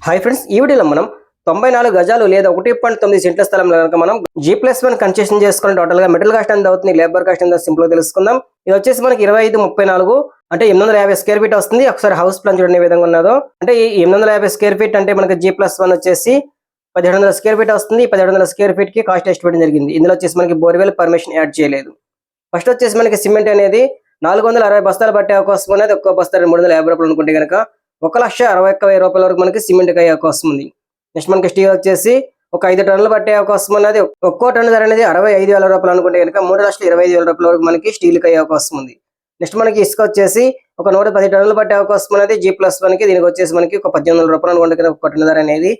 Hi friends, ఈ వీడియోలో మనం 94 గజాలు లేదా 1.9 సెంట్ల స్థలంలో కనుక మనం G+1 కన్సెషన్ చేసుకుని టోటల్గా మెటల్ కాస్ట్ ఎంత అవుతుంది, లేబర్ కాస్ట్ ఎంత సింపుల్ గా తెలుసుకుందాం. ఇది వచ్చేసి మనకి 25/34 అంటే 850 స్క్వేర్ ఫీట్ వస్తుంది. ఒకసారి హౌస్ ప్లాన్ చూడండి ఏ విధంగా ఉన్నదో. అంటే ఈ 850 స్క్వేర్ ఫీట్ అంటే మనకి G+1 వచ్చేసి 1700 స్క్వేర్ ఫీట్ వస్తుంది. 1700 స్క్వేర్ ఫీట్ కి కాస్ట్ ఎస్టిమేట్ జరిగింది. ఇందులో వచ్చేసి మనకి బోర్వెల్ పర్మిషన్ యాడ్ చేయలేదు. ఫస్ట్ వచ్చేసి మనకి సిమెంట్ అనేది 460 బస్తాలు పట్టే అవకాశం ఉన్నది. ఒక్కో బస్తా 350 రూపాయలు అనుకుంటే కనుక 1,61,000 రూపాయల వరకు మనకి సిమెంట్ అయ్యే అవకాశం ఉంది. నెక్స్ట్ మనకి స్టీల్ వచ్చేసి ఒక 5 టన్నులు పట్టే అవకాశం ఉన్నది. ఒక్కో టన్ను ధర అనేది 65,000 రూపాయలు అనుకుంటే కనుక 3,25,000 రూపాయల వరకు మనకి స్టీల్ అయ్యే అవకాశం ఉంది. నెక్స్ట్ మనకి ఇసుక వచ్చేసి ఒక 110 టన్నులు పట్టే అవకాశం ఉన్నది. G+1 కి దీనికి వచ్చేసి మనకి ఒక 18,000 రూపాయలు అనుకుంటే కనుక ఒక టన్ను ధర అనేది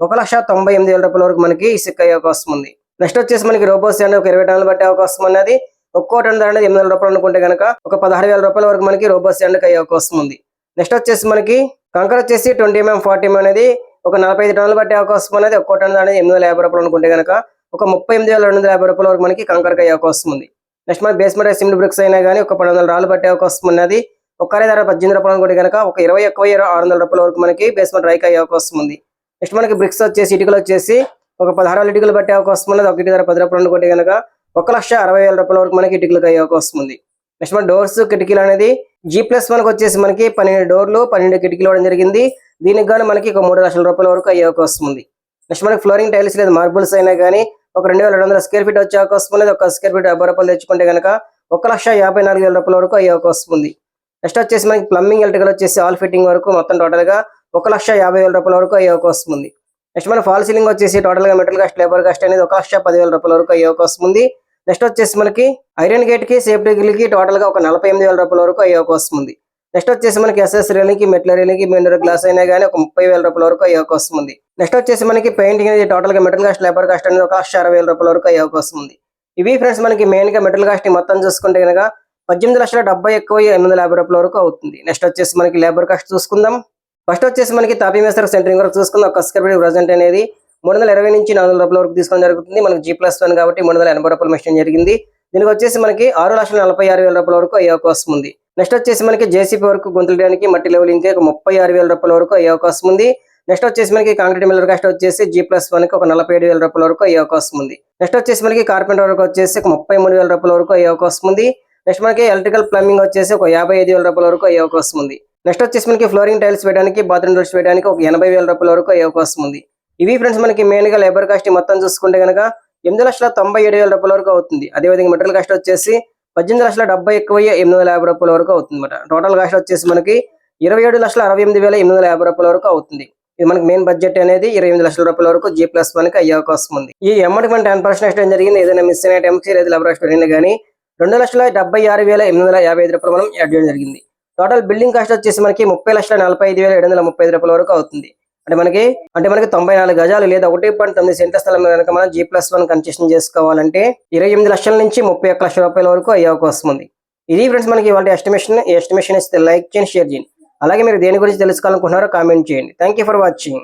1,98,000 రూపాయల వరకు మనకి ఇసుక అయ్యే అవకాశం ఉంది. నెక్స్ట్ వచ్చేసి మనకి రోబో శాండ్ ఒక 20 టన్నులు పట్టే అవకాశం ఉన్నది. ఒక్కో టన్ను ధర అనేది 8,000 రూపాయలు అనుకుంటే కనుక ఒక 16,000 రూపాయల వరకు మనకి రోబో శాండ్ అయ్యే అవకాశం ఉంది. నెక్స్ట్ వచ్చేసి మనకి కంకర వచ్చేసి 20 mm 40 mm అనేది ఒక 45 టన్నులు పట్టే అవకాశం అనేది. ఒక్కో టన్ను అనేది 850 రూపాయలు అనుకుంటే కనుక ఒక 38,250 రూపాయల వరకు మనకి కంకరకి అయ్యే అవకాశం ఉంది. నెక్స్ట్ మనకి బేస్మెంట్ సిమెంట్ బ్రిక్స్ అయినా కానీ ఒక 1200 రాళ్ళు పట్టే అవకాశం ఉన్నది. ఒక్కరే ధర 18 రూపాయలు అనుకుంటే కనుక ఒక 21,600 రూపాయల వరకు మనకి బేస్మెంట్ రైక్ అయ్యే అవకాశం ఉంది. నెక్స్ట్ మనకి బ్రిక్స్ వచ్చేసి ఇటుకలు వచ్చేసి ఒక 16 ఇటుకలు పట్టే అవకాశం ఉన్నది. ఒక ఇటుక ధర 10 రూపాయలు అనుకుంటే కనుక 1,60,000 రూపాయల వరకు మనకి ఇటుకలకు అయ్యే అవకాశం ఉంది. నెక్స్ట్ మన డోర్స్ కిటికీలు అనేది G+1 వచ్చేసి మనకి 12 డోర్లు 12 కిటికీలు ఇవ్వడం జరిగింది. దీనికి గాను మనకి ఒక 3 లక్షల రూపాయల వరకు అయ్యే అవకాశం ఉంది. నెక్స్ట్ మనకి ఫ్లోరింగ్ టైల్స్ లేదా మార్బుల్స్ అయినా కానీ ఒక 2,200 స్క్వేర్ ఫీట్ వచ్చే అవకాశం ఉన్నది. ఒక స్క్వేర్ ఫీట్ 50 రూపాయలు తెచ్చుకుంటే కనుక 1,54,000 రూపాయల వరకు అయ్యే అవకాశం ఉంది. నెక్స్ట్ వచ్చేసి మనకి ప్లంబింగ్ ఎలక్ట్రికల్ వచ్చేసి ఆల్ ఫిట్టింగ్ వరకు మొత్తం టోటల్ గా 1,50,000 రూపాయల వరకు అయ్యే అవకాశం ఉంది. నెక్స్ట్ మన ఫాల్ సీలింగ్ వచ్చేసి టోటల్ గా మెటల్ కాస్ట్ లేబర్ కాస్ట్ అనేది 1,10,000 రూపాయల వరకు అయ్యే అవకాశం ఉంది. నెక్స్ట్ వచ్చేసి మనకి ఐరన్ గేట్ కి సేఫ్టీ గ్రిల్ కి టోటల్ గా ఒక 48,000 రూపాయల వరకు అయ్యే అవకాశం ఉంది. నెక్స్ట్ వచ్చేసి మనకి ఎస్ఎస్ రైలింగ్ కి మెటల్ రైలింగ్ కి మెయిన్ గ్లాస్ అయినా కానీ ఒక 30,000 రూపాయల వరకు అయ్యే అవకాశం ఉంది. నెక్స్ట్ వచ్చేసి మనకి పెయింటింగ్ అనేది టోటల్ గా మెటల్ కాస్ట్ లేబర్ కాస్ట్ అనేది 1,60,000 రూపాయల వరకు అయ్యే అవకాశం ఉంది. ఇవి ఫ్రెండ్స్ మనకి మెయిన్ గా మెటల్ కాస్ట్ మొత్తం చూసుకుంటే కనుక 18,70,000 ఎక్కువ 850 రూపాయల వరకు అవుతుంది. నెక్స్ట్ వచ్చేసి మనకి లేబర్ కాస్ట్ చూసుకుందాం. ఫస్ట్ వచ్చేసి మనకి తాపీ మేస్త్రి సెంటరింగ్ వరకు చూసుకుందాం. ఒక స్క్వేర్ ఫీట్ ప్రజెంట్ అనేది 320 నుంచి 400 రూపాయల వరకు తీసుకోవడం జరుగుతుంది. మనకి G+1 కాబట్టి 380 రూపాయలు మెషిన్ జరిగింది. దీనికి వచ్చేసి మనకి 6,46,000 రూపాయల వరకు అయ్యే అవకాశం ఉంది. నెక్స్ట్ వచ్చేసి మనకి జేసీపీ వరకు గుంతలడానికి మట్టి లెవెలింగ్ ఒక 36,000 రూపాయల వరకు అయ్యే అవకాశం ఉంది. నెక్స్ట్ వచ్చేసి మనకి కాంక్రీట్ మిల్లర్ కాస్ట్ వచ్చేసి G+1 కి ఒక 47,000 రూపాయల వరకు అయ్యే అవకాశం ఉంది. నెక్స్ట్ వచ్చేసి మనకి కార్పెంటర్ వరకు వచ్చేసి ఒక 33,000 రూపాయల వరకు అయ్యే అవకాశం ఉంది. నెక్స్ట్ మనకి ఎలక్ట్రికల్ ప్లంబింగ్ వచ్చేసి ఒక 55,000 రూపాయల వరకు అయ్యే అవకాశం ఉంది. నెక్స్ట్ వచ్చేసి మనకి ఫ్లోరింగ్ టైల్స్ వేయడానికి బాత్రూమ్ డోర్స్ వేయడానికి ఒక 80,000 రూపాయల వరకు అయ్యే అవకాశం ఉంది. ఇవి ఫ్రెండ్స్ మనకి మెయిన్ గా లేబర్ కాస్ట్ మొత్తం చూసుకుంటే కనుక 8,97,000 రూపాయల వరకు అవుతుంది. అదేవిధంగా మెటీరియల్ కాస్ట్ వచ్చేసి 18,70,000 ఎక్కువ 850 రూపాయల వరకు అవుతుంది అనమాట. టోటల్ కాస్ట్ వచ్చేసి మనకి 27,68,850 రూపాయల వరకు అవుతుంది. ఇది మనకి మెయిన్ బడ్జెట్ అనేది 28 లక్షల రూపాయల వరకు G+1 కి అయ్యే అవకాశం ఉంది. ఈ అమౌంట్ మన 10% ఎక్స్టెండ్ జరిగింది. ఏదైనా మిస్ అయిన టైంకి లేదా లేబర్ కాస్ట్ అయినా కానీ 2,76,855 రూపాయలు మనం యాడ్ చేయడం జరిగింది. టోటల్ బిల్డింగ్ కాస్ట్ వచ్చేసి మనకి 30,45,735 రూపాయల వరకు అవుతుంది. అంటే మనకి 94 గజాలు లేదా 1.9 సెంట్ల స్థలం కనుక మనం G+1 కన్సెషన్ చేసుకోవాలంటే 28 లక్షల నుంచి 31 లక్షల రూపాయల వరకు అయ్యే అవకాశం ఉంది. ఇది ఫ్రెండ్స్ మనకి ఇవాళ ఎస్టిమేషన్ ఇస్తే లైక్ చేయండి, షేర్ చేయండి. అలాగే మీరు దేని గురించి తెలుసుకోవాలనుకుంటున్నారో కామెంట్ చేయండి. Thank you for watching.